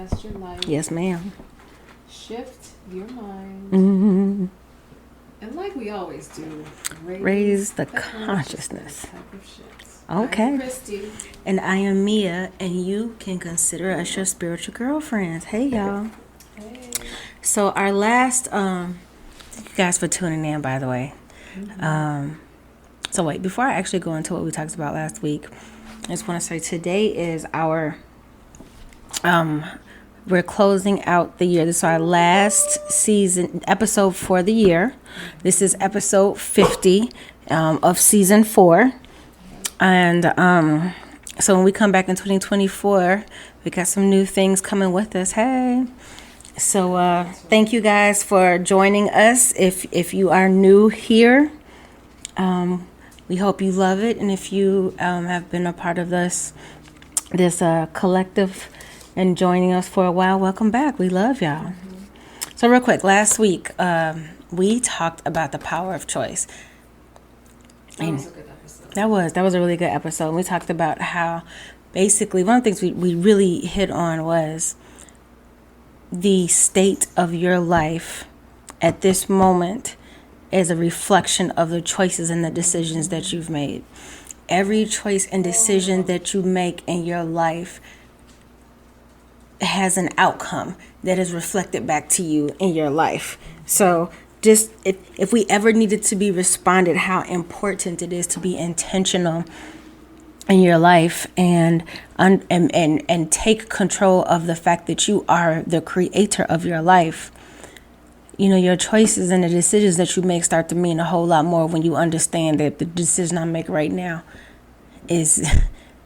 manifest your life. Yes, ma'am. Shift your mind. Mm-hmm. And like we always do, Raise the consciousness. Type of shifts. Okay. I'm Christy. And I am Mia, and you can consider us your spiritual girlfriends. Hey, y'all. Hey. So our last, thank you guys for tuning in, by the way. Mm-hmm. So wait, before I actually go into what we talked about last week, I just want to say today is our, we're closing out the year. This is our last season episode for the year. This is episode 50 of season 4. And so when we come back in 2024, we got some new things coming with us. Hey. So thank you guys for joining us. If you are new here, we hope you love it. And if you have been a part of this collective and joining us for a while, welcome back. We love y'all. Mm-hmm. So real quick, last week we talked about the power of choice. That was a good episode. That was a really good episode. We talked about how basically one of the things we really hit on was the state of your life at this moment is a reflection of the choices and the decisions that you've made. Every choice and decision that you make in your life has an outcome that is reflected back to you in your life. So just if we ever needed to be responded, how important it is to be intentional in your life and take control of the fact that you are the creator of your life. You know, your choices and the decisions that you make start to mean a whole lot more when you understand that the decision I make right now is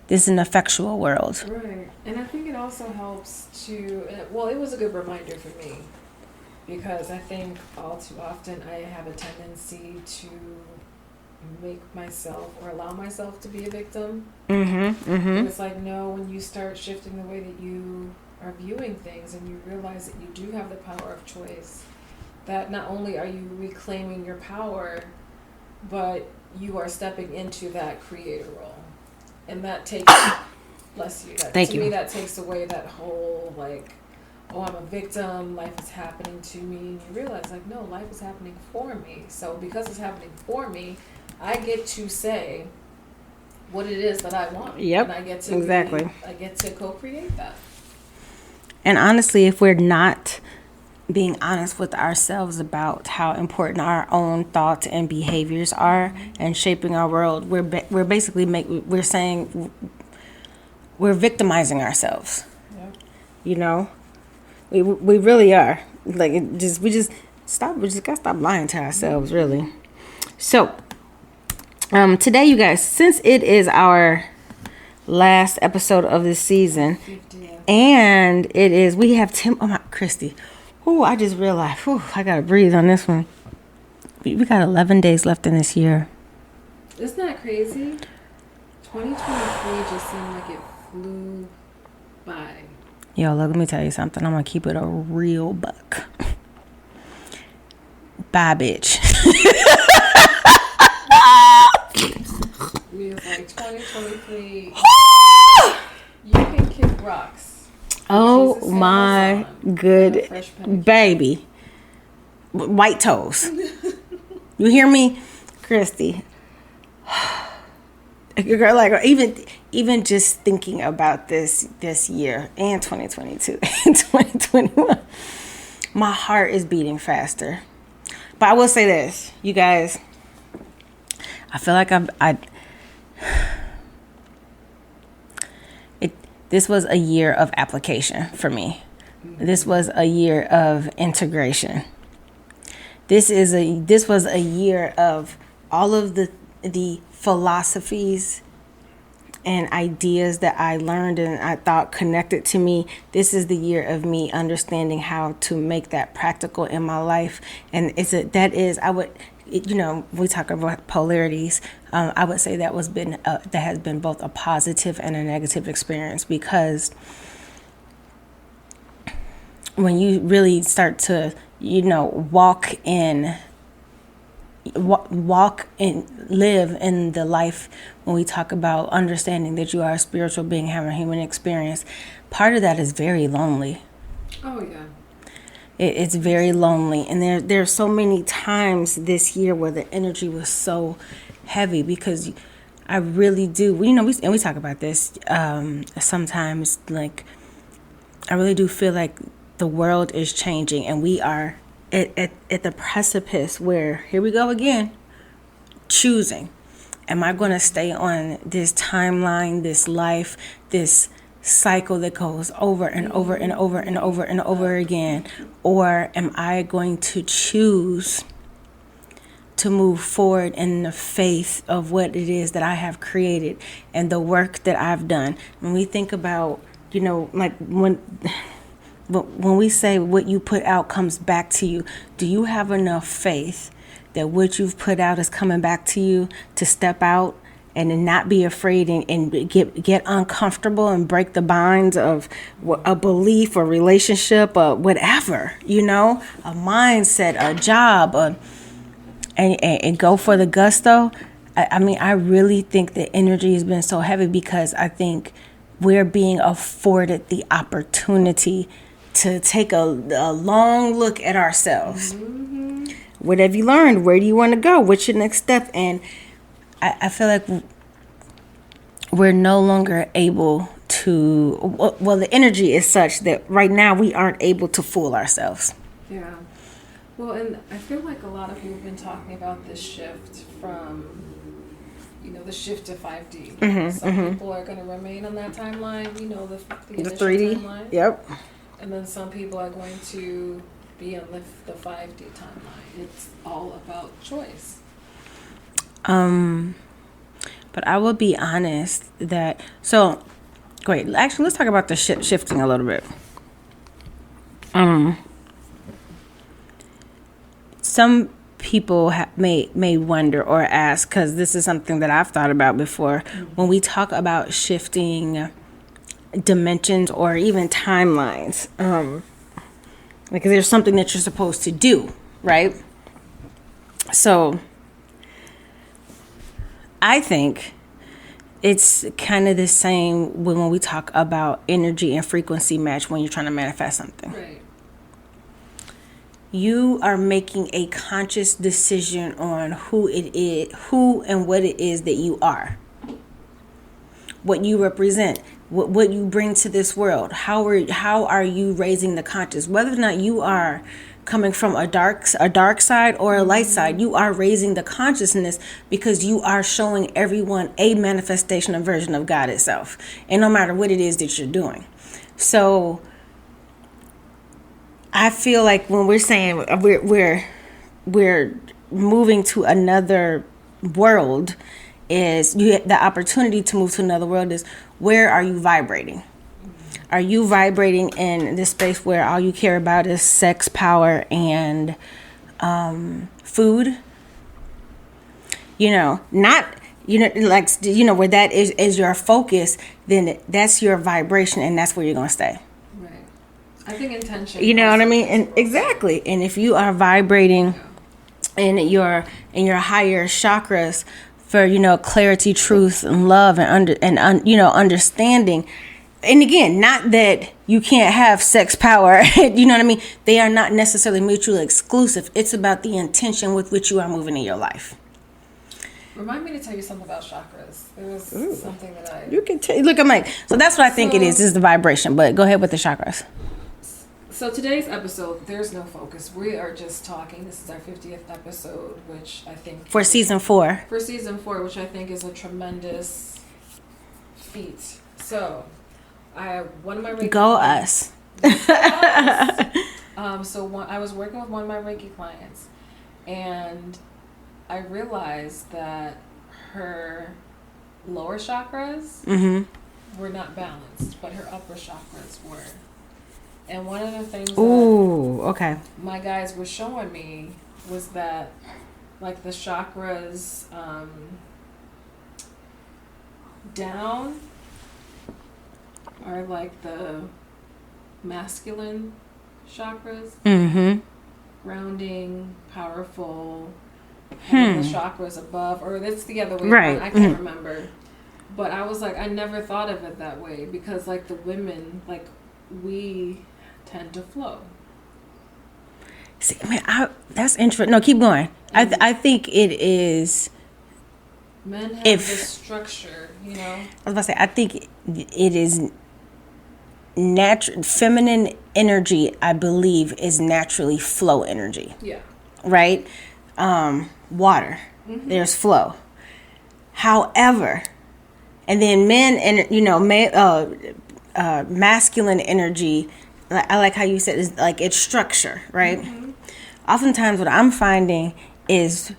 an effectual world. Right. And I think it also helps to, well, it was a good reminder for me because I think all too often I have a tendency to make myself or allow myself to be a victim. Mm-hmm. Mm-hmm. And it's like, no, when you start shifting the way that you are viewing things and you realize that you do have the power of choice, that not only are you reclaiming your power, but you are stepping into that creator role. And that takes, bless you, that, Thank to you. me that takes away that whole like, oh, I'm a victim, life is happening to me. And you realize like, no, life is happening for me. So because it's happening for me, I get to say what it is that I want. Yep, and I get to exactly. I get to co-create that. And honestly, if we're not being honest with ourselves about how important our own thoughts and behaviors are and shaping our world, we're basically we're saying we're victimizing ourselves. Yep. You know, we really are. Like we just gotta stop lying to ourselves, really. So today, you guys, since it is our last episode of this season, and we have Christy. Oh, I just realized, I gotta breathe on this one. We got 11 days left in this year. Isn't that crazy? 2023 just seemed like it flew by. Yo, look, let me tell you something. I'm gonna keep it a real buck. Bye, bitch. We was like 2023. You can kick rocks. Oh my good baby. White toes. You hear me, Christy? Girl, like even just thinking about this year and 2022 and 2021, my heart is beating faster. But I will say this, you guys. I feel like this was a year of application for me. This was a year of integration. This was a year of all of the philosophies and ideas that I learned and I thought connected to me. This is the year of me understanding how to make that practical in my life. And we talk about polarities. I would say that has been both a positive and a negative experience, because when you really start to, walk and live in the life, when we talk about understanding that you are a spiritual being having a human experience, part of that is very lonely. Oh, yeah. It's very lonely. And there's so many times this year where the energy was so heavy because I really do. We talk about this sometimes. Like, I really do feel like the world is changing and we are at the precipice where, here we go again, choosing. Am I going to stay on this timeline, this life, this cycle that goes over and over and over and over and over again? Or am I going to choose to move forward in the faith of what it is that I have created and the work that I've done? When we think about, like when we say what you put out comes back to you, do you have enough faith that what you've put out is coming back to you to step out and to not be afraid and get uncomfortable and break the binds of a belief or relationship or whatever, a mindset, a job, and go for the gusto? I mean, I really think the energy has been so heavy because I think we're being afforded the opportunity to take a long look at ourselves. Mm-hmm. What have you learned? Where do you want to go? What's your next step? And I feel like we're no longer able to, well, the energy is such that right now we aren't able to fool ourselves. Yeah. Well, and I feel like a lot of people have been talking about this shift from, the shift to 5D. Mm-hmm, some people are going to remain on that timeline, the initial 3D timeline. Yep. And then some people are going to be on the 5D timeline. It's all about choice. But I will be honest that, so, great. Actually, let's talk about the shifting a little bit. Some people may wonder or ask, because this is something that I've thought about before, when we talk about shifting dimensions or even timelines, because there's something that you're supposed to do, right? So I think it's kind of the same when we talk about energy and frequency match when you're trying to manifest something. Right. You are making a conscious decision on who and what it is that you are, what you represent, what you bring to this world. How are you raising the conscious? Whether or not you are coming from a dark side or a light side, you are raising the consciousness because you are showing everyone a manifestation, a version of God itself, and no matter what it is that you're doing. So I feel like when we're saying we're moving to another world, is you have the opportunity to move to another world is, where are you vibrating? Are you vibrating in this space where all you care about is sex, power, and food? Not where that is your focus, then that's your vibration, and that's where you're gonna stay. Right. I think intention. You know what I mean? And exactly. And if you are vibrating in your higher chakras for clarity, truth, and love, and understanding. And again, not that you can't have sex, power, you know what I mean? They are not necessarily mutually exclusive. It's about the intention with which you are moving in your life. Remind me to tell you something about chakras. There was something that I... You can look, I'm like, so that's what I think it is the vibration. But go ahead with the chakras. So today's episode, there's no focus. We are just talking. This is our 50th episode, which I think... For season 4. For season 4, which I think is a tremendous feat. So... one of my Reiki Go clients, us. So I was working with one of my Reiki clients, and I realized that her lower chakras were not balanced, but her upper chakras were. And one of the things that my guys were showing me was that, like, the chakras down are like the masculine chakras, grounding, powerful, and the chakras above, or it's the other way around. I can't remember. But I was like, I never thought of it that way, because like the women, like we tend to flow. See, I mean, that's interesting. No, keep going. I think it is. Men have this structure, you know. I was about to say, I think it is natural. Feminine energy, I believe, is naturally flow energy. Yeah. Right? Water. Mm-hmm. There's flow. However, and then men, and masculine energy. I like how you said is like it's structure, right? Mm-hmm. Oftentimes, what I'm finding is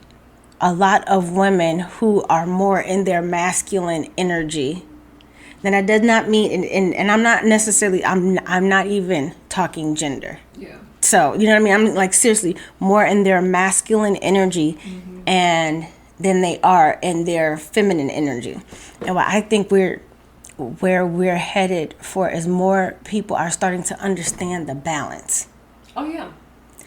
a lot of women who are more in their masculine energy. Then that does not mean, and I'm not necessarily, I'm not even talking gender. Yeah. So, you know what I mean? I'm like seriously more in their masculine energy, mm-hmm. and than they are in their feminine energy. And what I think where we're headed for is more people are starting to understand the balance. Oh yeah.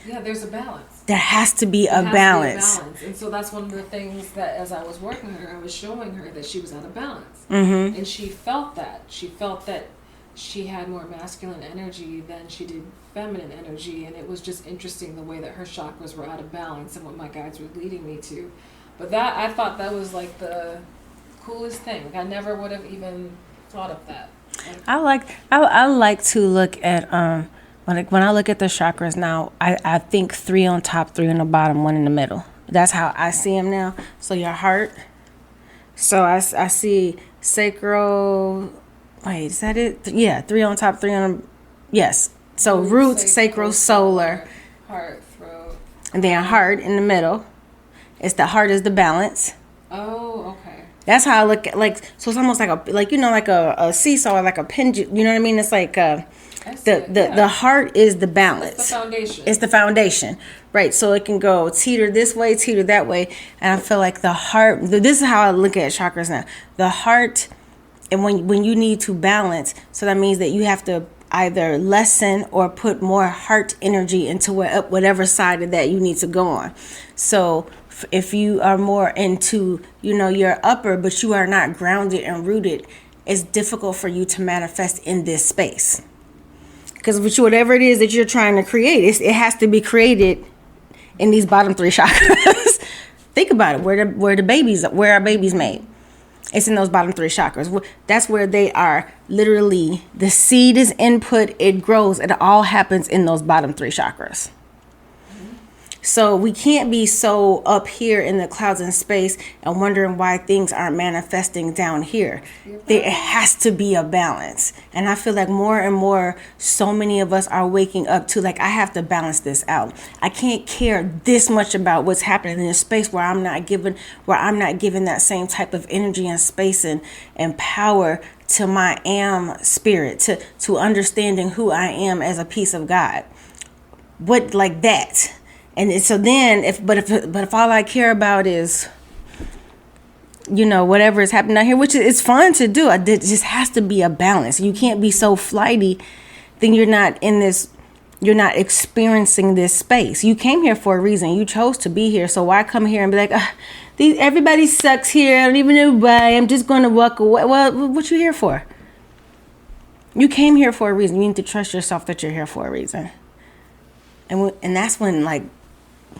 Yeah, there's a balance. There has to be a balance. And so that's one of the things that as I was working with her, I was showing her that she was out of balance. Mm-hmm. And she felt that. She felt that she had more masculine energy than she did feminine energy. And it was just interesting the way that her chakras were out of balance and what my guides were leading me to. But that, I thought that was like the coolest thing. Like I never would have even thought of that. I like to look at when I look at the chakras now, I think 3 on top, 3 on the bottom, 1 in the middle. That's how I see them now. So your heart. So I see sacral. Wait, is that it? Yeah, 3 on top, 3 on. Yes. So root, sacral, solar. Heart, throat. And then heart in the middle. It's the heart is the balance. Oh, okay. That's how I look at so it's almost like a seesaw, like a pendulum. You know what I mean? It's like the heart is the balance. It's the foundation. It's the foundation, right? So it can go teeter this way, teeter that way, and I feel like the heart. This is how I look at chakras now. The heart, and when you need to balance, so that means that you have to either lessen or put more heart energy into whatever side of that you need to go on. So if you are more into your upper, but you are not grounded and rooted, it's difficult for you to manifest in this space. Because whatever it is that you're trying to create, it has to be created in these bottom 3 chakras. Think about it. Where are babies made? It's in those bottom 3 chakras. That's where they are. Literally, the seed is input. It grows. It all happens in those bottom 3 chakras. So we can't be so up here in the clouds and space and wondering why things aren't manifesting down here. There has to be a balance. And I feel like more and more, so many of us are waking up to I have to balance this out. I can't care this much about what's happening in a space where I'm not given that same type of energy and space and power to my spirit, to understanding who I am as a piece of God. What like that? And so then, if all I care about is, whatever is happening out here, which is fun to do, it just has to be a balance. You can't be so flighty, then you're not experiencing this space. You came here for a reason. You chose to be here. So why come here and be like, everybody sucks here. I don't even know why. I'm just going to walk away. Well, what you here for? You came here for a reason. You need to trust yourself that you're here for a reason. And that's when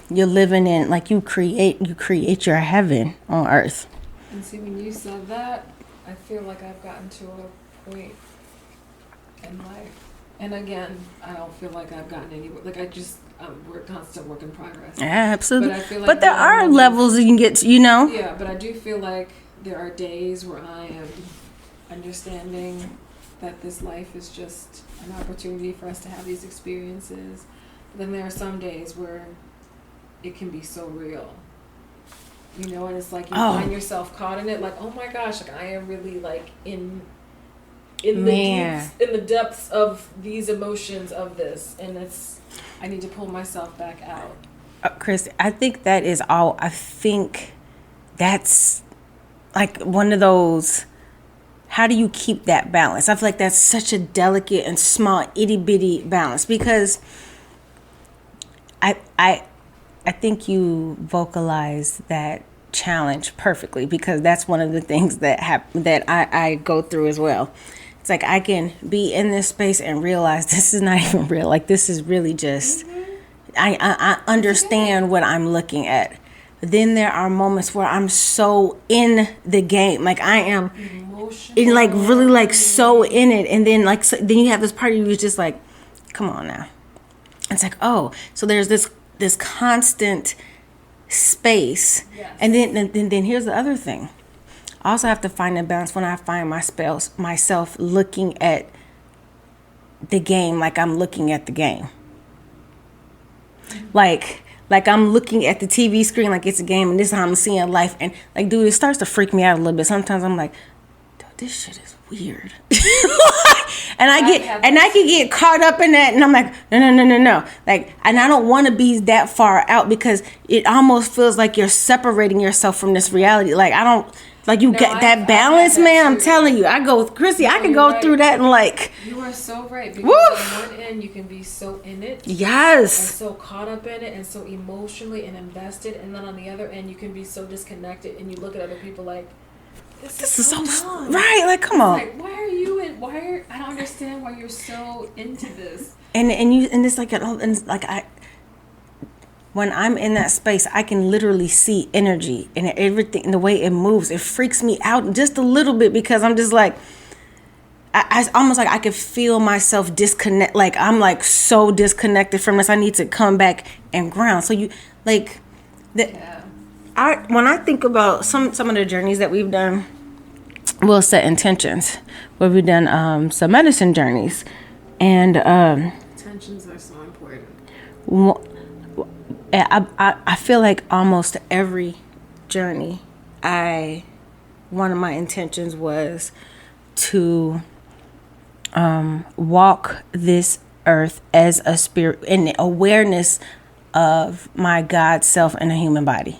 you're living in you create your heaven on earth. And see, when you said that, I feel like I've gotten to a point in life, and again, I don't feel like I've gotten anywhere. We're constant work in progress. Yeah, absolutely. But I feel like but there are levels you can get to, Yeah, but I do feel like there are days where I am understanding that this life is just an opportunity for us to have these experiences. Then there are some days where it can be so real, and it's like you find yourself caught in it, oh my gosh, I am really in the depths of these emotions of this, and I need to pull myself back out. Chris, I think that is all. I think that's one of those. How do you keep that balance? I feel like that's such a delicate and small itty bitty balance, because I think you vocalize that challenge perfectly, because that's one of the things that I go through as well. It's like I can be in this space and realize this is not even real. Like this is really just, I understand what I'm looking at. But then there are moments where I'm so in the game. Like I am in like really like so in it. And then like, so, then you have this part of you who's just like, come on now. It's like, oh, so there's this constant space. Yes. And then here's the other thing. I also have to find a balance when I find myself looking at the game like I'm looking at the game. Like I'm looking at the TV screen like it's a game, and this is how I'm seeing life. And like, dude, it starts to freak me out a little bit. Sometimes I'm like, dude, this shit is weird. And I can get caught up in that, and I'm like, no. Like, and I don't want to be that far out because it almost feels like you're separating yourself from this reality. Like I don't. Like you get that balance, man. I'm telling you, I go with Chrissy. I can go through that and like. You are so right, because on one end you can be so in it, yes, and so caught up in it, and so emotionally and invested, and then on the other end you can be so disconnected, and you look at other people like, this is so right. Like, come on. Like, why are you in? I don't understand why you're so into this. And it's like when I'm in that space, I can literally see energy and everything, and the way it moves. It freaks me out just a little bit because I'm just like, I almost like I could feel myself disconnect. Like I'm like so disconnected from this. I need to come back and ground. So you like that. Yeah. When I think about some of the journeys that we've done, we'll set intentions. Where we've done some medicine journeys, and intentions are so important. I feel like almost every journey, one of my intentions was to walk this earth as a spirit in awareness of my God self in a human body.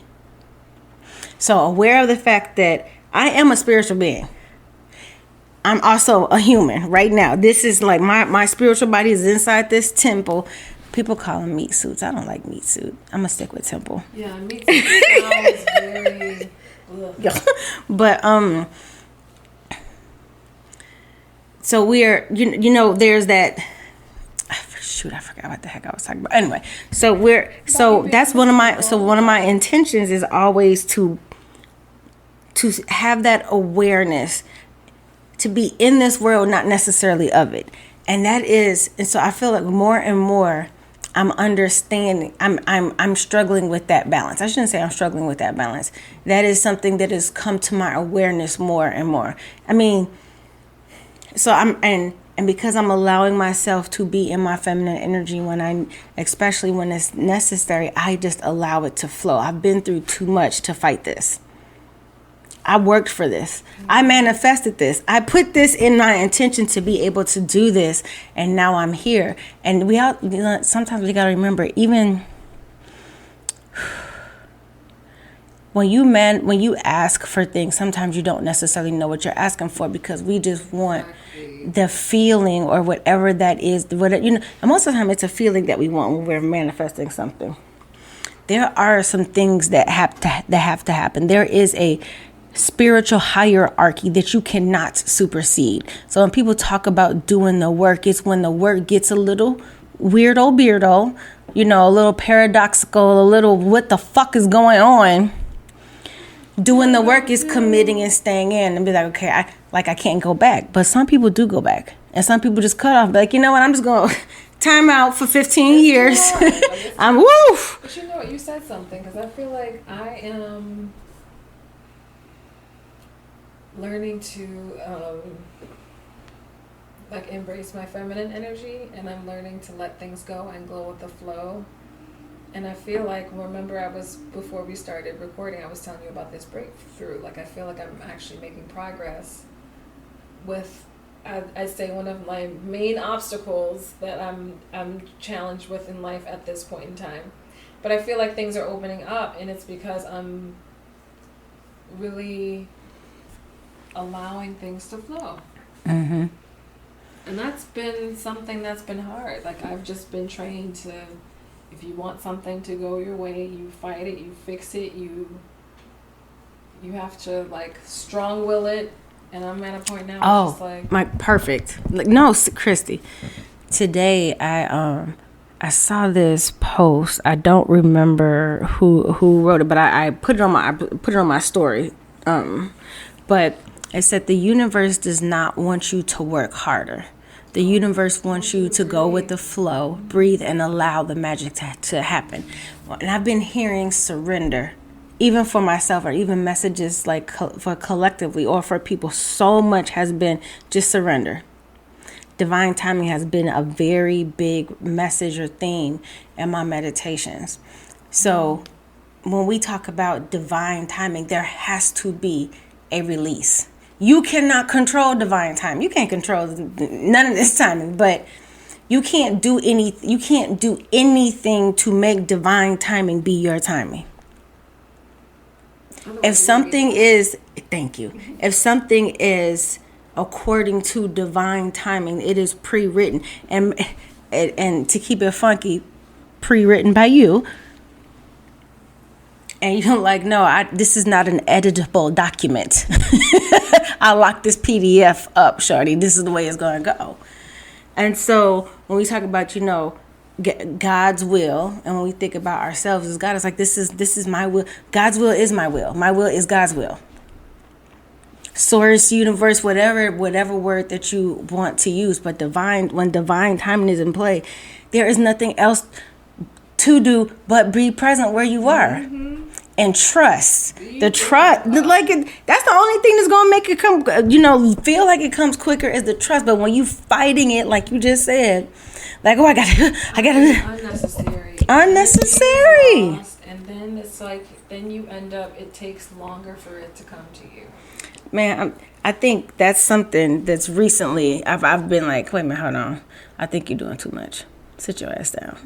So aware of the fact that I am a spiritual being. I'm also a human right now. This is like my spiritual body is inside this temple. People call them meat suits. I don't like meat suit. I'm gonna stick with temple. Yeah, meat suit sounds very. But so we're there's that. Shoot, I forgot what the heck I was talking about. Anyway, that's one of my intentions is always to have that awareness, to be in this world, not necessarily of it. And so I feel like more and more I'm understanding, I'm struggling with that balance. I shouldn't say I'm struggling with that balance. That is something that has come to my awareness more and more. I mean, so and because I'm allowing myself to be in my feminine energy especially when it's necessary, I just allow it to flow. I've been through too much to fight this. I worked for this. I manifested this. I put this in my intention to be able to do this, and now I'm here. And sometimes we gotta remember, even when you ask for things, sometimes you don't necessarily know what you're asking for because we just want the feeling or whatever that is. And most of the time it's a feeling that we want when we're manifesting something. There are some things that have to happen. There is a spiritual hierarchy that you cannot supersede. So when people talk about doing the work, it's when the work gets a little beardo, a little paradoxical, a little what the fuck is going on. Doing the work is committing and staying in and be like, okay, I can't go back. But some people do go back. And some people just cut off. Like, you know what, I'm just going to time out for 15 years. I'm woof. But you know what, you said something, because I feel like I am learning to embrace my feminine energy, and I'm learning to let things go and go with the flow. And I feel like, before we started recording, I was telling you about this breakthrough. Like, I feel like I'm actually making progress with, I'd say, one of my main obstacles that I'm challenged with in life at this point in time. But I feel like things are opening up, and it's because I'm really allowing things to flow. Mm-hmm. And that's been something that's been hard. Like, I've just been trained to, if you want something to go your way, you fight it, you fix it, you have to strong will it, And I'm at a point now where it's just Oh, like, my perfect. Like, no, Christy. Today I saw this post. I don't remember who wrote it, but I put it on my story. But it said the universe does not want you to work harder. The universe wants you to go with the flow, breathe, and allow the magic to happen. And I've been hearing surrender, even for myself, or even messages like for collectively or for people. So much has been just surrender. Divine timing has been a very big message or theme in my meditations. So when we talk about divine timing, there has to be a release. You cannot control divine time. You can't control none of this timing, but you can't do anything to make divine timing be your timing. If something is, thank you. If something is according to divine timing, it is pre-written, and to keep it funky, pre-written by you. And you're like, no, this is not an editable document. I locked this PDF up, shorty. This is the way it's going to go. And so when we talk about, God's will, and when we think about ourselves as God, it's like, this is my will. God's will is my will. My will is God's will. Source, universe, whatever word that you want to use. But when divine timing is in play, there is nothing else to do but be present where you are. Mm-hmm. And trust. That's the only thing that's gonna make it come, feel like it comes quicker is the trust. But when you fighting it, like you just said, like, oh, I gotta unnecessary. And then it's like, then you end up, it takes longer for it to come to you. Man, I think that's something that's recently, I've been like, wait a minute, hold on. I think you're doing too much. Sit your ass down.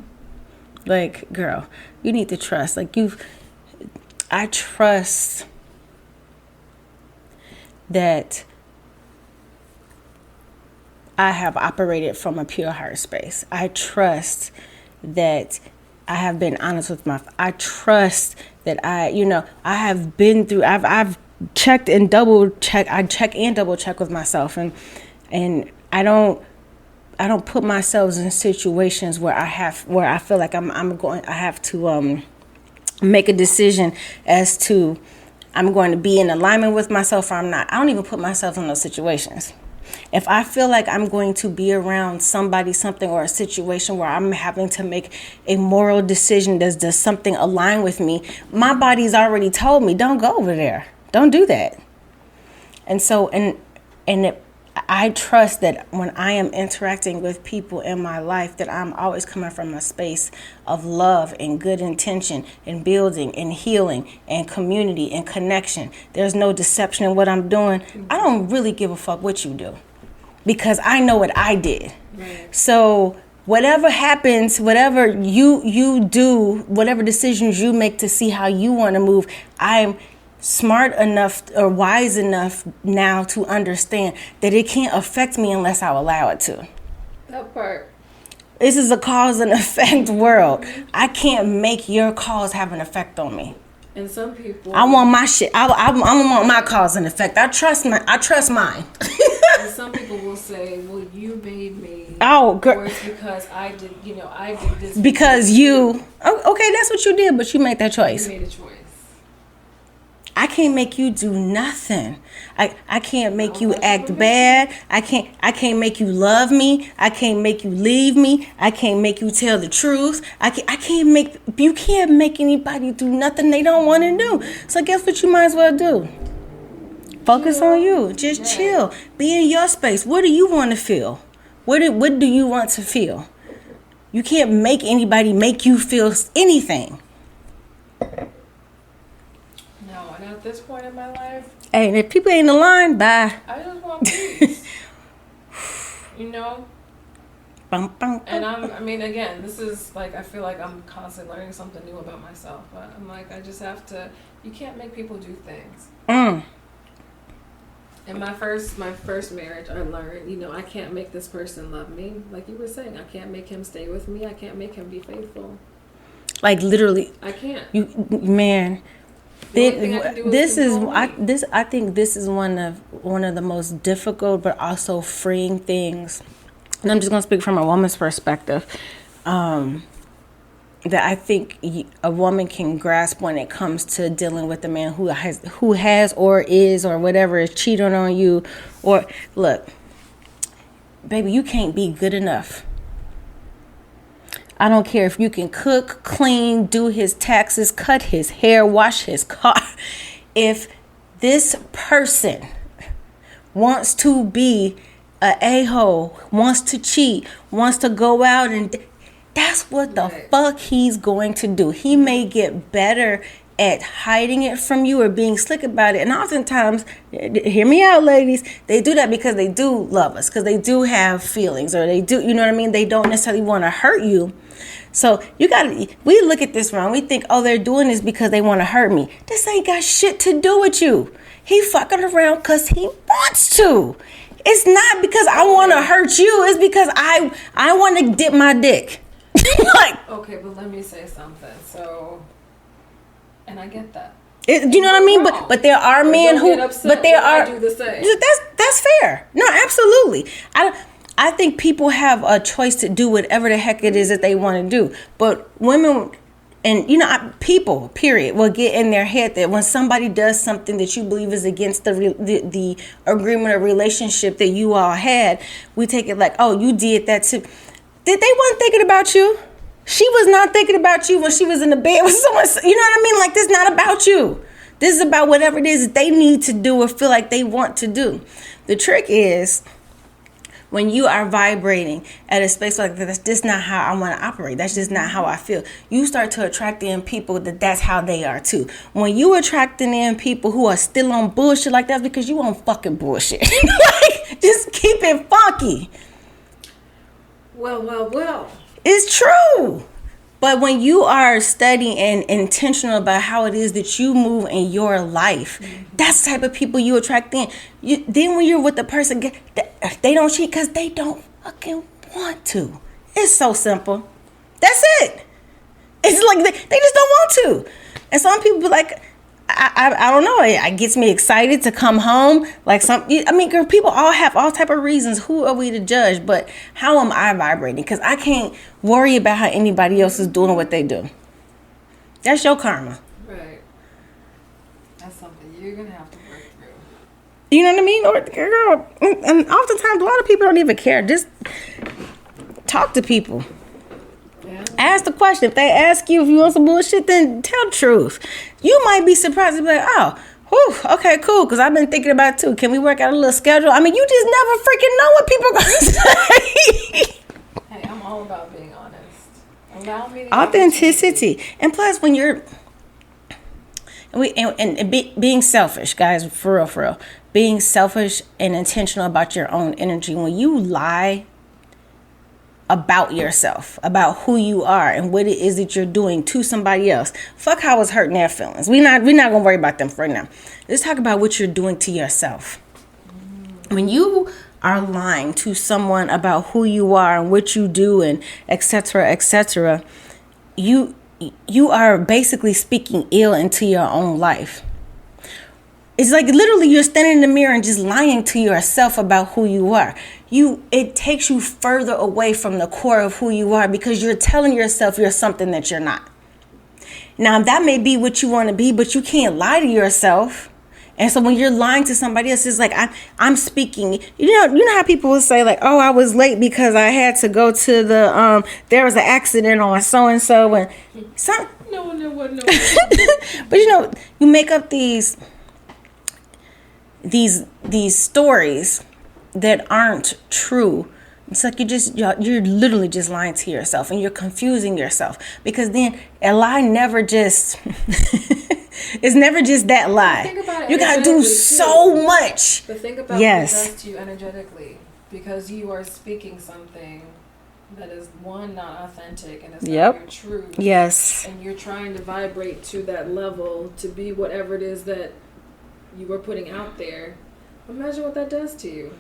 Like, girl, you need to trust. Like, I trust that I have operated from a pure heart space. I trust that I have been honest with I trust that I have been through, I've checked and double checked. I check and double check with myself, and I don't put myself in situations where I feel like I have to make a decision as to I'm going to be in alignment with myself or I'm not. I don't even put myself in those situations. If I feel like I'm going to be around somebody, something, or a situation where I'm having to make a moral decision, does something align with me, my body's already told me, don't go over there. Don't do that. And so, I trust that when I am interacting with people in my life, that I'm always coming from a space of love and good intention and building and healing and community and connection. There's no deception in what I'm doing. I don't really give a fuck what you do because I know what I did. Right. So whatever happens, whatever you do, whatever decisions you make to see how you want to move, I'm smart enough or wise enough now to understand that it can't affect me unless I allow it to. That part. This is a cause and effect world. I can't make your cause have an effect on me. And some people, I want my shit. I want my cause and effect. I trust mine. And some people will say, "Well, you made me." Oh, girl. Or it's because I did this. Because you. Oh, okay, that's what you did, but you made that choice. You made a choice. I can't make you do nothing. I can't make you act bad. I can't make you love me. I can't make you leave me. I can't make you tell the truth. You can't make anybody do nothing they don't want to do. So guess what you might as well do? Focus on you. Just chill. Be in your space. What do you want to feel? What do you want to feel? You can't make anybody make you feel anything. At this point in my life, hey, and if people ain't aligned, bye. I just want peace. Bum, bum, and again, this is like, I feel like I'm constantly learning something new about myself, but I'm like, I just have to, you can't make people do things. In my first marriage, I learned, I can't make this person love me. Like you were saying, I can't make him stay with me. I can't make him be faithful. Like literally. I can't. Man. The only thing I can do is control me. I think this is one of the most difficult but also freeing things, and I'm just gonna speak from a woman's perspective, that I think a woman can grasp when it comes to dealing with a man who has or is or whatever is cheating on you. Or look, baby, you can't be good enough. I don't care if you can cook, clean, do his taxes, cut his hair, wash his car. If this person wants to be a a-hole, wants to cheat, wants to go out, and that's what the fuck he's going to do. He may get better at hiding it from you or being slick about it. And oftentimes, hear me out, ladies, they do that because they do love us, because they do have feelings, or they do, you know what I mean? They don't necessarily want to hurt you. So we look at this wrong. We think, oh, they're doing this because they want to hurt me. This ain't got shit to do with you. He fucking around because he wants to. It's not because I want to hurt you. It's because I want to dip my dick. Like, okay, but let me say something. So, and I get that. Do you know what I mean? But there are men who, but there are. I do the same. That's fair. No, absolutely. I think people have a choice to do whatever the heck it is that they want to do. But women, and people, period, will get in their head that when somebody does something that you believe is against the agreement or relationship that you all had, we take it like, oh, you did that too. They weren't thinking about you. She was not thinking about you when she was in the bed with someone. You know what I mean? Like, this is not about you. This is about whatever it is that they need to do or feel like they want to do. The trick is when you are vibrating at a space like that, that's just not how I want to operate. That's just not how I feel. You start to attract in people that's how they are too. When you attracting in people who are still on bullshit like that, because you on fucking bullshit. Like, just keep it funky. Well. It's true. But when you are studying and intentional about how it is that you move in your life, that's the type of people you attract in. Then when you're with the person, they don't cheat because they don't fucking want to. It's so simple. That's it. It's like they just don't want to. And some people be like, I don't know. It gets me excited to come home. Like girl, people all have all type of reasons. Who are we to judge? But how am I vibrating? Because I can't worry about how anybody else is doing what they do. That's your karma. Right. That's something you're gonna have to work through. You know what I mean? Or girl, and oftentimes a lot of people don't even care. Just talk to people. Yeah. Ask the question. If they ask you if you want some bullshit, then tell the truth. You might be surprised and be like, oh, whew, okay, cool, because I've been thinking about it too. Can we work out a little schedule? I mean, you just never freaking know what people are going to say. Hey, I'm all about being honest. Allow me to authenticity. And plus, when you're being selfish, guys, for real, being selfish and intentional about your own energy. When you lie about yourself, about who you are and what it is that you're doing to somebody else, fuck how it's hurting their feelings. We're not gonna worry about them for now. Let's talk about what you're doing to yourself. When you are lying to someone about who you are and what you do and etc., you are basically speaking ill into your own life. It's like literally you're standing in the mirror and just lying to yourself about who you are. It takes you further away from the core of who you are because you're telling yourself you're something that you're not. Now, that may be what you want to be, but you can't lie to yourself. And so when you're lying to somebody else, it's like I'm speaking. You know how people will say like, "Oh, I was late because I had to go to the there was an accident on so and so," and some. No. But you make up these stories that aren't true. It's like you're literally just lying to yourself and you're confusing yourself, because then a lie never just it's never just that lie. You gotta do so much. But think about what it does to you energetically, because you are speaking something that is not authentic and it's not your truth. Yes. And you're trying to vibrate to that level to be whatever it is that you were putting out there. Imagine what that does to you.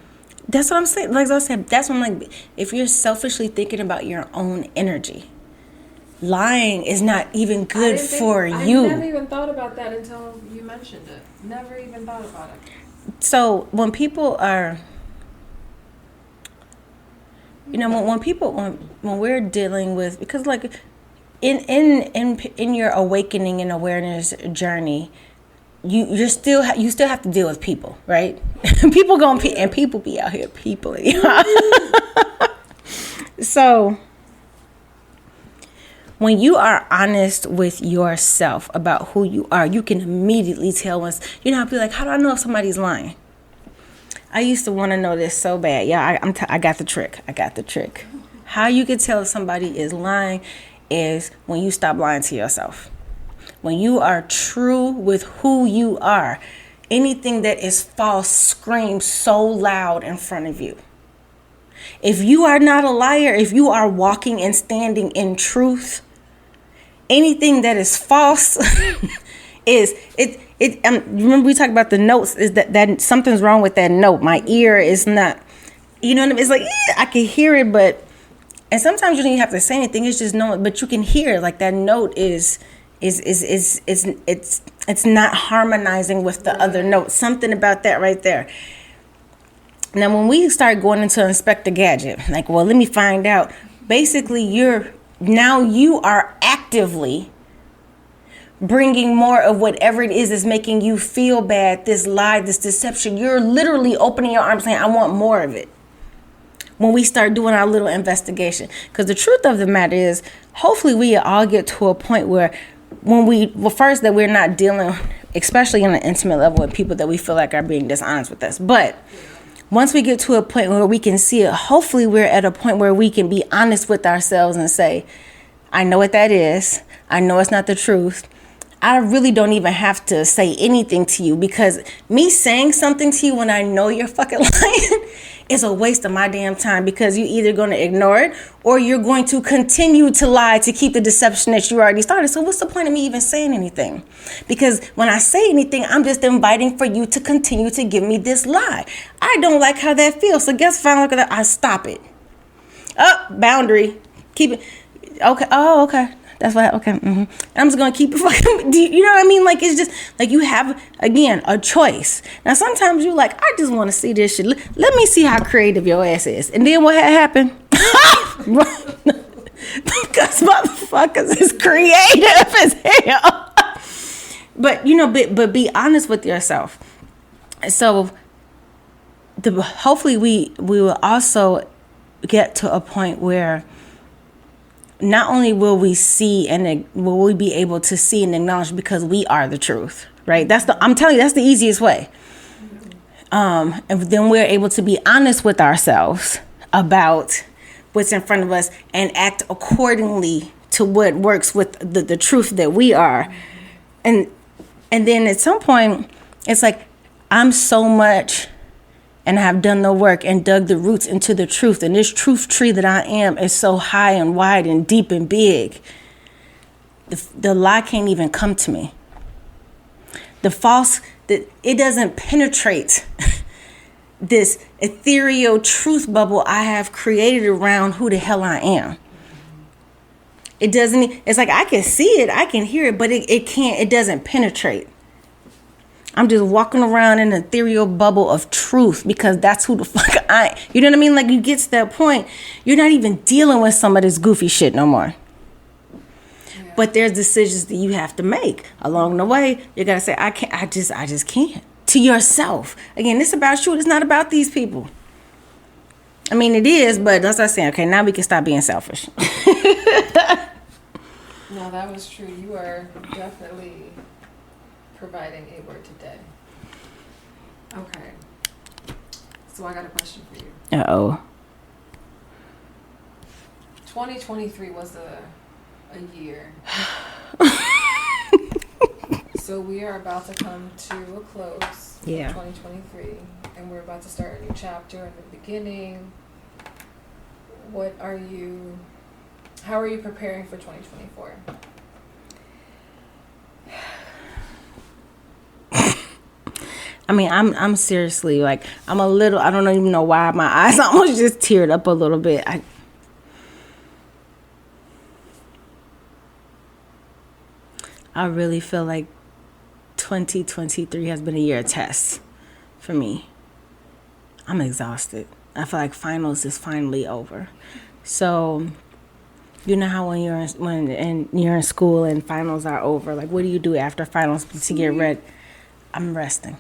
That's what I'm saying. Like I said, that's what I'm like. If you're selfishly thinking about your own energy, lying is not even good for I you. never even thought about that until you mentioned it. Never even thought about it. So when people are, when we're dealing with, because like in your awakening and awareness journey, you still have to deal with people, right? People and people be out here peopling. So when you are honest with yourself about who you are, you can immediately tell when, I'll be like, how do I know if somebody's lying? I used to want to know this so bad. Yeah, I got the trick. How you can tell if somebody is lying is when you stop lying to yourself. When you are true with who you are, anything that is false screams so loud in front of you. If you are not a liar, if you are walking and standing in truth, anything that is false is it. Remember we talked about the notes. Is that something's wrong with that note? My ear is not. You know what I mean? It's like I can hear it, and sometimes you don't even have to say anything. It's just knowing, but you can hear like that note is it's not harmonizing with the other notes. Something about that right there. Now, when we start going into Inspector Gadget, like, well, let me find out. Basically, you are actively bringing more of whatever it is that's making you feel bad, this lie, this deception. You're literally opening your arms saying, I want more of it. When we start doing our little investigation. Because the truth of the matter is, hopefully we all get to a point where first that we're not dealing, especially on an intimate level, with people that we feel like are being dishonest with us. But once we get to a point where we can see it, hopefully we're at a point where we can be honest with ourselves and say, I know what that is. I know it's not the truth. I really don't even have to say anything to you, because me saying something to you when I know you're fucking lying is a waste of my damn time, because you're either going to ignore it or you're going to continue to lie to keep the deception that you already started. So what's the point of me even saying anything? Because when I say anything, I'm just inviting for you to continue to give me this lie. I don't like how that feels. So guess finally, look at that. I stop it. Oh, boundary. Keep it. Okay. Oh, okay. That's why, okay. I'm just going to keep it fucking, you know what I mean? Like, it's just, like, you have, again, a choice. Now, sometimes you're like, I just want to see this shit. Let me see how creative your ass is. And then what had happened? Because motherfuckers is creative as hell. But, but be honest with yourself. So, hopefully we will also get to a point where not only will we see and will we be able to see and acknowledge, because we are the truth, right? I'm telling you, that's the easiest way. And then we're able to be honest with ourselves about what's in front of us and act accordingly to what works with the truth that we are. And then at some point, it's like, I'm so much, and have done the work and dug the roots into the truth. And this truth tree that I am is so high and wide and deep and big. The lie can't even come to me. The false, it doesn't penetrate this ethereal truth bubble I have created around who the hell I am. It doesn't, it's like I can see it, I can hear it, but it doesn't penetrate. I'm just walking around in an ethereal bubble of truth, because that's who the fuck you know what I mean? Like, you get to that point, you're not even dealing with some of this goofy shit no more. Yeah. But there's decisions that you have to make along the way. You gotta say, I just can't. To yourself. Again, it's about you. It's not about these people. I mean, it is, but that's what I'm saying. Okay, now we can stop being selfish. No, that was true. You are definitely providing a word today. Okay. So I got a question for you. Uh-oh. 2023 was a year. So we are about to come to a close of 2023, and we're about to start a new chapter in the beginning. How are you preparing for 2024? I mean, I'm seriously, like, I'm a little, I don't even know why my eyes almost just teared up a little bit. I really feel like 2023 has been a year of tests for me. I'm exhausted. I feel like finals is finally over. So, you know how when you're in school and finals are over, like what do you do after finals to get ready? I'm resting.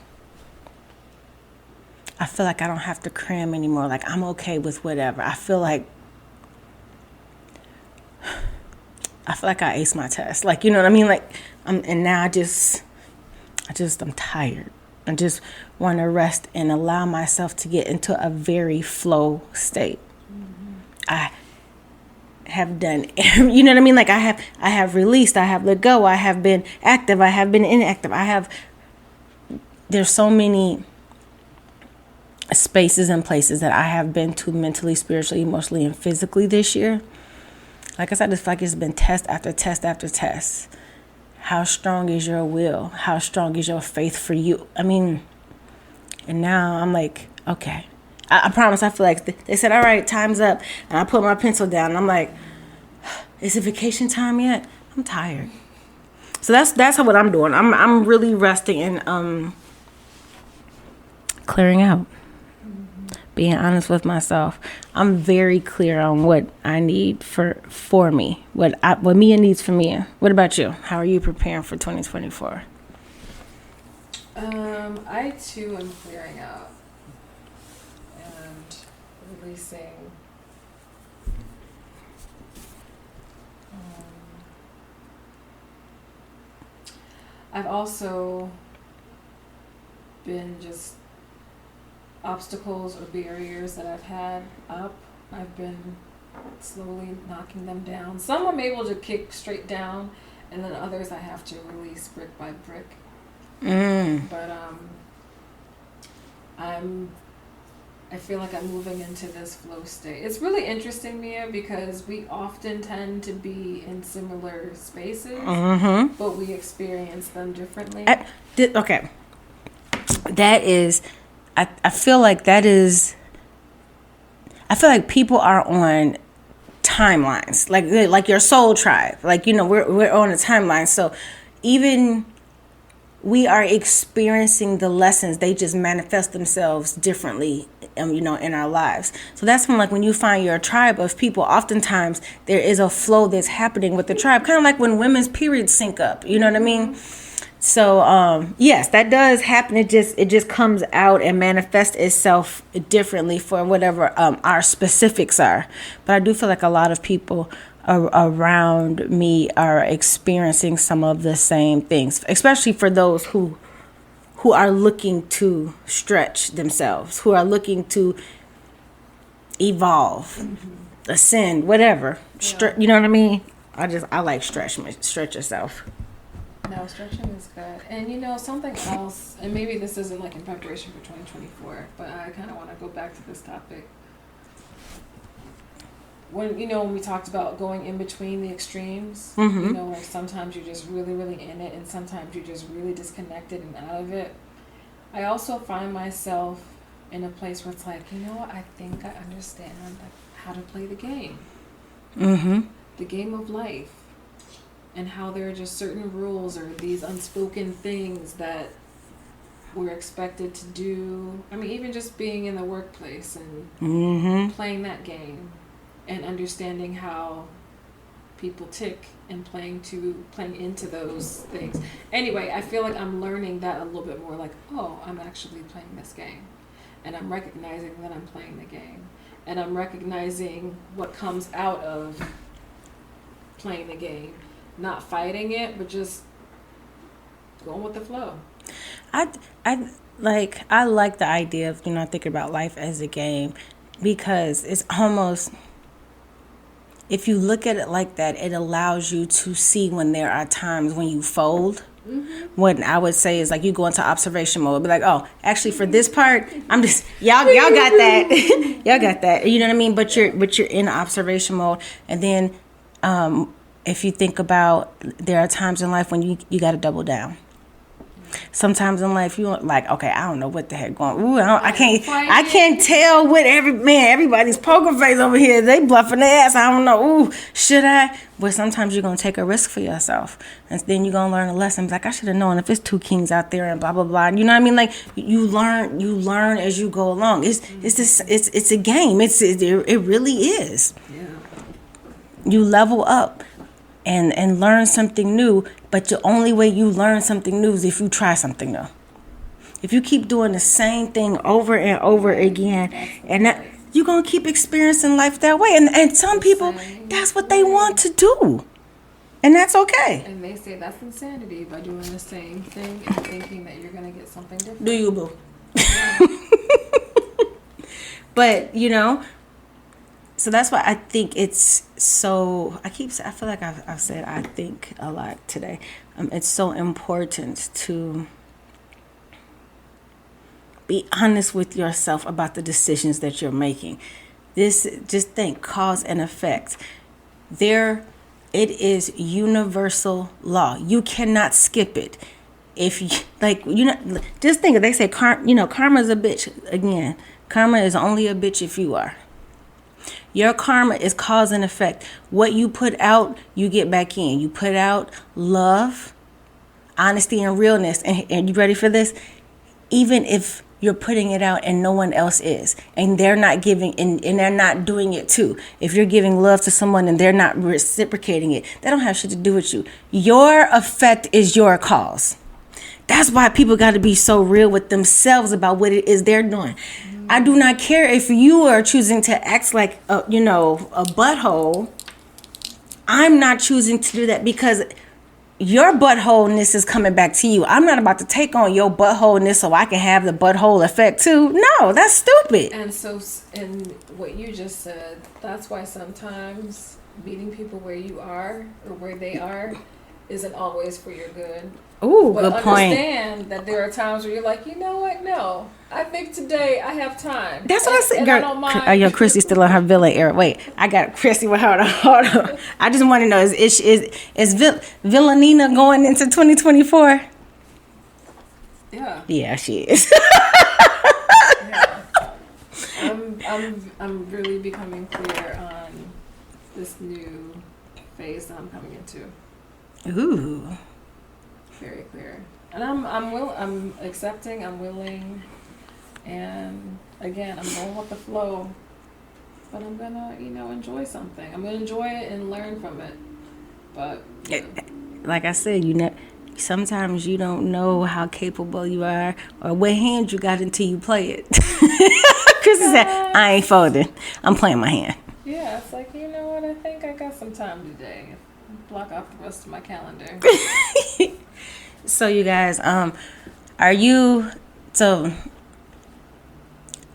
I feel like I don't have to cram anymore. Like I'm okay with whatever. I feel like I aced my test. Like, you know what I mean? Like and now I'm tired. I just want to rest and allow myself to get into a very flow state. I have done, you know what I mean? Like I have released, I have let go, I have been active, I have been inactive. There's so many spaces and places that I have been to mentally, spiritually, emotionally, and physically this year. Like I said, it's like it's been test after test after test. How strong is your will? How strong is your faith for you? I mean, and now I'm like, okay. I promise, I feel like they said, all right, time's up. And I put my pencil down and I'm like, is it vacation time yet? I'm tired. So that's what I'm doing. I'm really resting and clearing out. Being honest with myself. I'm very clear on what I need for me. What Mia needs for Mia. What about you? How are you preparing for 2024? I too am clearing out and releasing. I've also been just obstacles or barriers that I've had up. I've been slowly knocking them down. Some I'm able to kick straight down, and then others I have to release brick by brick. But I feel like I'm moving into this flow state. It's really interesting, Mia, because we often tend to be in similar spaces, but we experience them differently. Okay. That is, I feel like that is, I feel like people are on timelines, like your soul tribe. Like, you know, we're on a timeline. So even we are experiencing the lessons, they just manifest themselves differently, you know, in our lives. So that's when you find your tribe of people, oftentimes there is a flow that's happening with the tribe, kind of like when women's periods sync up, you know what I mean? So, yes, that does happen. It just comes out and manifests itself differently for whatever our specifics are. But I do feel like a lot of people around me are experiencing some of the same things, especially for those who are looking to stretch themselves, who are looking to evolve, ascend, whatever. Yeah. You know what I mean? I like stretch yourself. No, stretching is good. And you know, something else, and maybe this isn't like in preparation for 2024, but I kind of want to go back to this topic. When we talked about going in between the extremes, you know, like sometimes you're just really, really in it, and sometimes you're just really disconnected and out of it. I also find myself in a place where it's like, you know what, I think I understand how to play the game. The game of life. And how there are just certain rules or these unspoken things that we're expected to do. I mean, even just being in the workplace and playing that game and understanding how people tick and playing into those things. Anyway, I feel like I'm learning that a little bit more, like, oh, I'm actually playing this game. And I'm recognizing that I'm playing the game. And I'm recognizing what comes out of playing the game. Not fighting it, but just going with the flow. I like the idea of, thinking about life as a game, because it's almost, if you look at it like that, it allows you to see when there are times when you fold. What I would say is, like, you go into observation mode, be like, oh, actually for this part, I'm just y'all got that. Y'all got that. You know what I mean? But you're in observation mode, and then if you think about, there are times in life when you got to double down. Sometimes in life, you like, okay, I don't know what the heck going. Ooh, I can't tell what everybody's poker face over here. They bluffing their ass. I don't know. Ooh, should I? But sometimes you're gonna take a risk for yourself, and then you're gonna learn a lesson. Like, I should have known if it's two kings out there and blah blah blah. You know what I mean? Like, you learn as you go along. It's a game. It really is. Yeah. You level up and learn something new, but the only way you learn something new is if you try something new. If you keep doing the same thing over and over again, and that, you're going to keep experiencing life that way. And some people, that's what they want to do. And that's okay. And they say that's insanity by doing the same thing and thinking that you're going to get something different. Do you, boo? But, so that's why I think it's so, I feel like I've said I think a lot today. It's so important to be honest with yourself about the decisions that you're making. Just think, cause and effect. It is universal law. You cannot skip it. If you, just think, they say, karma is a bitch. Again, karma is only a bitch if you are. Your karma is cause and effect. What you put out, you get back in. You put out love, honesty, and realness. And you ready for this? Even if you're putting it out and no one else is, and they're not giving, and they're not doing it too. If you're giving love to someone and they're not reciprocating it, that don't have shit to do with you. Your effect is your cause. That's why people got to be so real with themselves about what it is they're doing. I do not care if you are choosing to act like a butthole. I'm not choosing to do that because your buttholeness is coming back to you. I'm not about to take on your buttholeness so I can have the butthole effect too. No, that's stupid. And what you just said, that's why sometimes meeting people where you are or where they are isn't always for your good. Ooh, but good point. Understand that there are times where you're like, you know what? No, I think today I have time. That's what I said. Girl, I don't mind. Yo, Chrissy's still on her villain era. Wait, I got Chrissy with her. Hold on. I just want to know, is Villanina going into 2024? Yeah. Yeah, she is. Yeah. I'm really becoming clear on this new phase that I'm coming into. Ooh. Very clear. And I'm accepting, I'm willing, and again, I'm going with the flow. But I'm gonna, enjoy something. I'm gonna enjoy it and learn from it. But like I said, sometimes you don't know how capable you are or what hand you got until you play it. Chrissy said, I ain't folding. I'm playing my hand. Yeah, it's like, you know what, I think I got some time today. Block off the rest of my calendar. So you guys,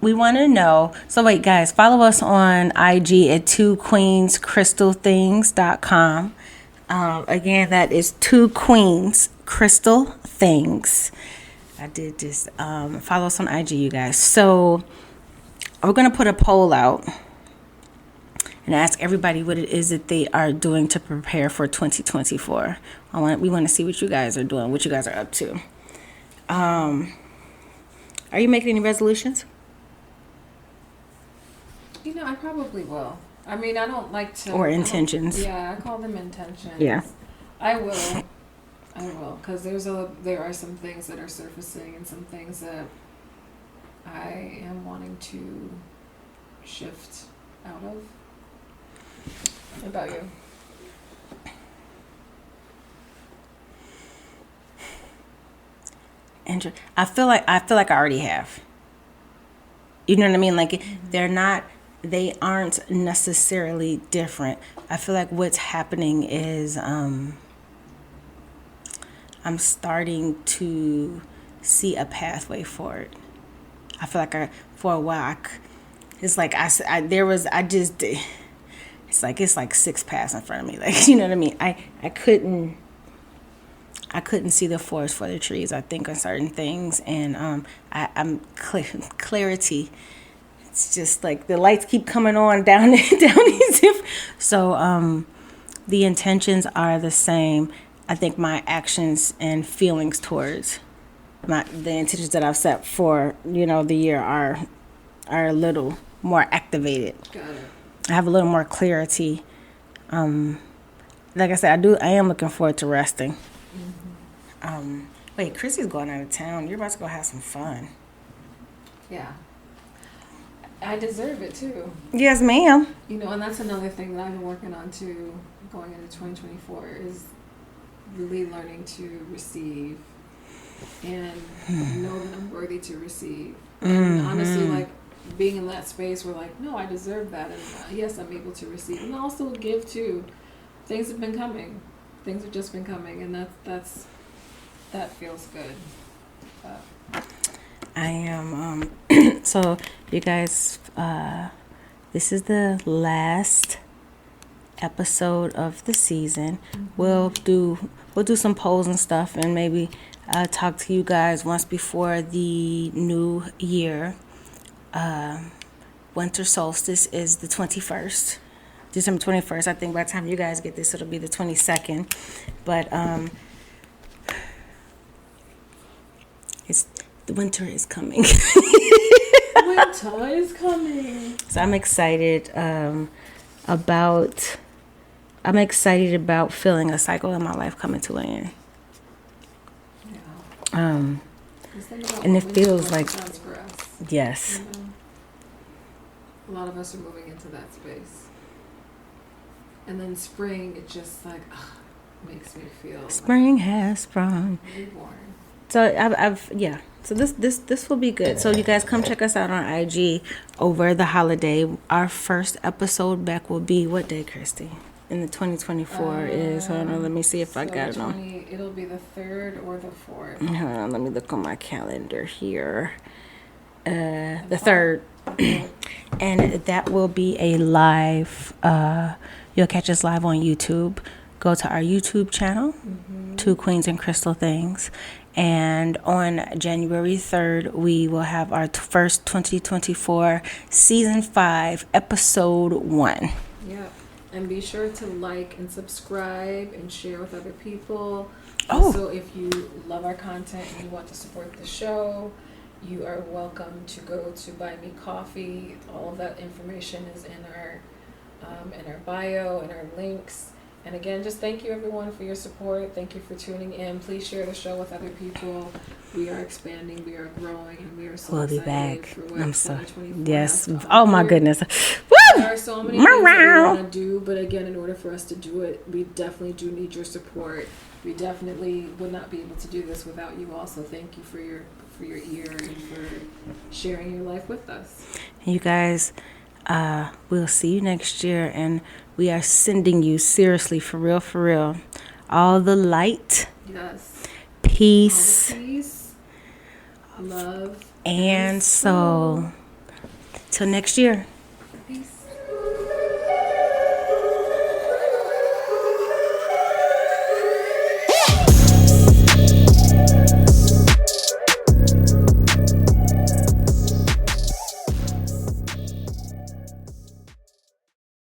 we want to know. So wait, guys, follow us on IG at 2queenscrystalthings.com. Again, that is 2queenscrystalthings. I did this. Follow us on IG, you guys. So we're going to put a poll out and ask everybody what it is that they are doing to prepare for 2024. We want to see what you guys are doing, what you guys are up to. Are you making any resolutions? I probably will. I mean, I don't like to... Or intentions. I call them intentions. Yeah. I will, because there are some things that are surfacing and some things that I am wanting to shift out of. What about you? I feel like I already have. You know what I mean? Like they aren't necessarily different. I feel like what's happening is I'm starting to see a pathway for it. I feel like for a while, it's like it's like 6 paths in front of me. Like, you know what I mean? I couldn't see the forest for the trees, I think, on certain things. And I'm clarity. It's just like the lights keep coming on down these. So the intentions are the same. I think my actions and feelings towards the intentions that I've set for, the year are a little more activated. Got it. I have a little more clarity. Like I said, I am looking forward to resting. Wait, Chrissy's going out of town. You're about to go have some fun. Yeah. I deserve it too. Yes, ma'am. And that's another thing that I've been working on too, going into 2024, is really learning to receive and know that I'm worthy to receive. And honestly, like, being in that space where, like, no, I deserve that, and yes, I'm able to receive, and also give too. Things have been coming. Things have just been coming, and that feels good. I am. So, you guys, this is the last episode of the season. We'll do some polls and stuff, and maybe talk to you guys once before the new year. Winter solstice is the 21st, December 21st. I think by the time you guys get this, it'll be the 22nd. But the winter is coming. Winter is coming. So I'm excited about feeling a cycle in my life coming to an end. Yeah. And it feels like, for us. Yes. A lot of us are moving into that space. And then spring, it just like makes me feel spring has sprung. Reborn. So yeah. So this will be good. So you guys come check us out on IG over the holiday. Our first episode back will be what day, Christy? In the 2024 is, hold on, let me see if I got it on. It'll be the 3rd or the 4th. Hold on, let me look on my calendar here. The 3rd. And that will be a live, you'll catch us live on YouTube. Go to our YouTube channel, Two Queens and Crystal Things. And on January 3rd, we will have our first 2024 Season 5, Episode 1. Yeah. And be sure to like and subscribe and share with other people. Oh. Also, if you love our content and you want to support the show, you are welcome to go to Buy Me Coffee. All of that information is in our bio and our links. And again, just thank you everyone for your support. Thank you for tuning in. Please share the show with other people. We are expanding, we are growing, and we are so we'll be excited back. for what I'm so 2024 yes. has to Oh my offer. goodness. There are so many things that we want to do, but again, in order for us to do it, we definitely do need your support. We definitely would not be able to do this without you all. So thank you for your ear and for sharing your life with us. You guys, we'll see you next year, and we are sending you, seriously, for real, all the light, Yes, peace, all the peace, love, and soul. Till next year.